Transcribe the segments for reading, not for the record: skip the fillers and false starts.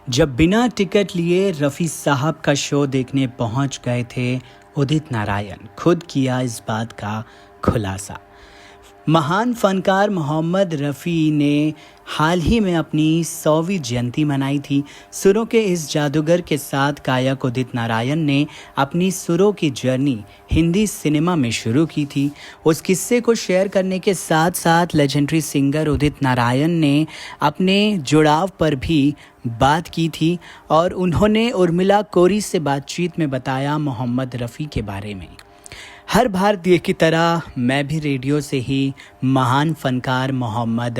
जब बिना टिकट लिए रफ़ी साहब का शो देखने पहुंच गए थे उदित नारायण, खुद किया इस बात का खुलासा। महान फनकार मोहम्मद रफ़ी ने हाल ही में अपनी 100वीं जयंती मनाई थी। सुरों के इस जादूगर के साथ गायक उदित नारायण ने अपनी सुरों की जर्नी हिंदी सिनेमा में शुरू की थी। उस किस्से को शेयर करने के साथ साथ लेजेंडरी सिंगर उदित नारायण ने अपने जुड़ाव पर भी बात की थी और उन्होंने उर्मिला कोरी से बातचीत में बताया मोहम्मद रफ़ी के बारे में। हर भारतीय की तरह मैं भी रेडियो से ही महान फनकार मोहम्मद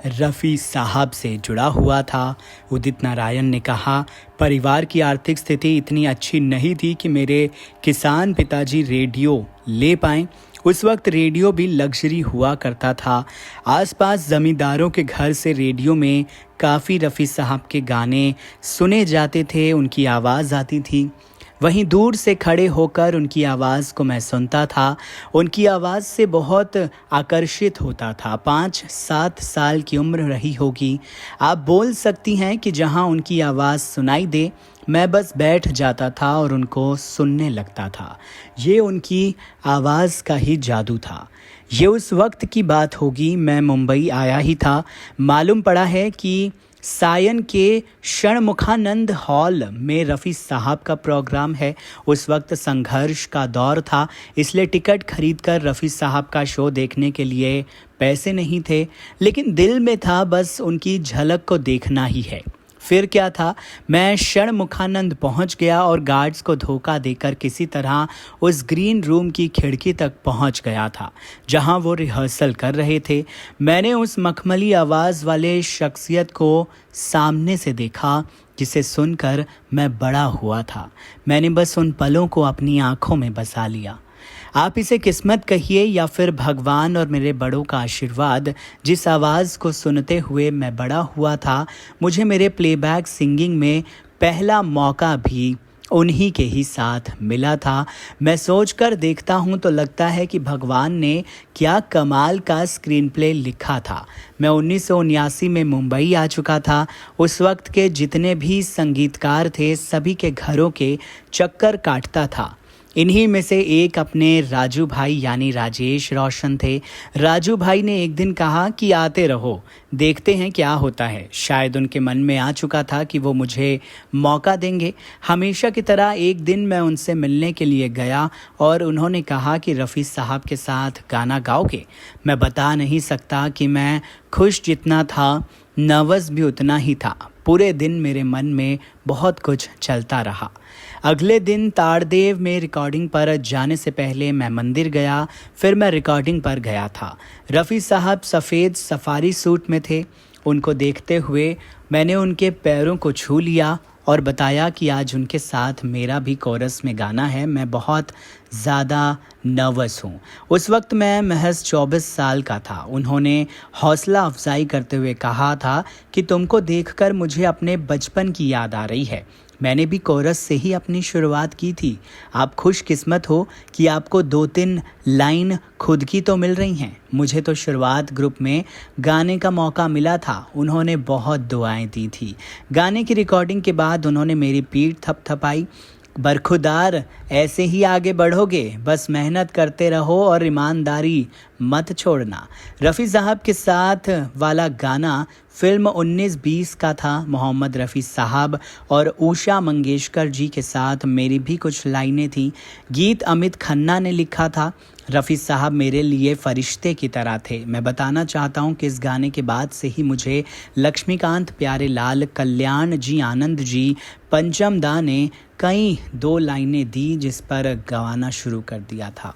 रफ़ी साहब से जुड़ा हुआ था। उदित नारायण ने कहा, परिवार की आर्थिक स्थिति इतनी अच्छी नहीं थी कि मेरे किसान पिताजी रेडियो ले पाएं। उस वक्त रेडियो भी लग्जरी हुआ करता था। आसपास ज़मींदारों के घर से रेडियो में काफ़ी रफ़ी साहब के गाने सुने जाते थे, उनकी आवाज़ आती थी। वहीं दूर से खड़े होकर उनकी आवाज़ को मैं सुनता था। उनकी आवाज़ से बहुत आकर्षित होता था। 5-7 साल की उम्र रही होगी। आप बोल सकती हैं कि जहां उनकी आवाज़ सुनाई दे मैं बस बैठ जाता था और उनको सुनने लगता था। ये उनकी आवाज़ का ही जादू था। ये उस वक्त की बात होगी, मैं मुंबई आया ही था। मालूम पड़ा है कि सायन के षणमुखानंद हॉल में रफ़ी साहब का प्रोग्राम है। उस वक्त संघर्ष का दौर था, इसलिए टिकट खरीदकर रफ़ी साहब का शो देखने के लिए पैसे नहीं थे, लेकिन दिल में था बस उनकी झलक को देखना ही है। फिर क्या था, मैं षणमुखानंद पहुंच गया और गार्ड्स को धोखा देकर किसी तरह उस ग्रीन रूम की खिड़की तक पहुंच गया था जहां वो रिहर्सल कर रहे थे। मैंने उस मखमली आवाज़ वाले शख्सियत को सामने से देखा जिसे सुनकर मैं बड़ा हुआ था। मैंने बस उन पलों को अपनी आंखों में बसा लिया। आप इसे किस्मत कहिए या फिर भगवान और मेरे बड़ों का आशीर्वाद। जिस आवाज़ को सुनते हुए मैं बड़ा हुआ था, मुझे मेरे प्लेबैक सिंगिंग में पहला मौका भी उन्हीं के ही साथ मिला था। मैं सोचकर देखता हूँ तो लगता है कि भगवान ने क्या कमाल का स्क्रीन प्ले लिखा था। मैं 1979 में मुंबई आ चुका था। उस वक्त के जितने भी संगीतकार थे सभी के घरों के चक्कर काटता था। इन्हीं में से एक अपने राजू भाई यानी राजेश रोशन थे। राजू भाई ने एक दिन कहा कि आते रहो, देखते हैं क्या होता है। शायद उनके मन में आ चुका था कि वो मुझे मौका देंगे। हमेशा की तरह एक दिन मैं उनसे मिलने के लिए गया और उन्होंने कहा कि रफ़ी साहब के साथ गाना गाओगे। मैं बता नहीं सकता कि मैं खुश जितना था, नर्वस भी उतना ही था। पूरे दिन मेरे मन में बहुत कुछ चलता रहा। अगले दिन ताड़देव में रिकॉर्डिंग पर जाने से पहले मैं मंदिर गया, फिर मैं रिकॉर्डिंग पर गया था। रफ़ी साहब सफ़ेद सफारी सूट में थे। उनको देखते हुए मैंने उनके पैरों को छू लिया और बताया कि आज उनके साथ मेरा भी कोरस में गाना है। मैं बहुत ज़्यादा नर्वस हूँ। उस वक्त मैं महज 24 साल का था। उन्होंने हौसला अफजाई करते हुए कहा था कि तुमको देखकर मुझे अपने बचपन की याद आ रही है। मैंने भी कोरस से ही अपनी शुरुआत की थी। आप खुशकिस्मत हो कि आपको 2-3 लाइन खुद की तो मिल रही हैं। मुझे तो शुरुआत ग्रुप में गाने का मौका मिला था। उन्होंने बहुत दुआएं दी थी। गाने की रिकॉर्डिंग के बाद उन्होंने मेरी पीठ थपथपाई। बरखुदार, ऐसे ही आगे बढ़ोगे, बस मेहनत करते रहो और ईमानदारी मत छोड़ना। रफ़ी साहब के साथ वाला गाना फिल्म 1920 का था। मोहम्मद रफ़ी साहब और उषा मंगेशकर जी के साथ मेरी भी कुछ लाइनें थीं। गीत अमित खन्ना ने लिखा था। रफ़ी साहब मेरे लिए फरिश्ते की तरह थे। मैं बताना चाहता हूँ कि इस गाने के बाद से ही मुझे लक्ष्मीकांत प्यारेलाल, कल्याण जी, आनंद जी, पंचम दा ने कई 2 लाइनें दी जिस पर गवाना शुरू कर दिया था।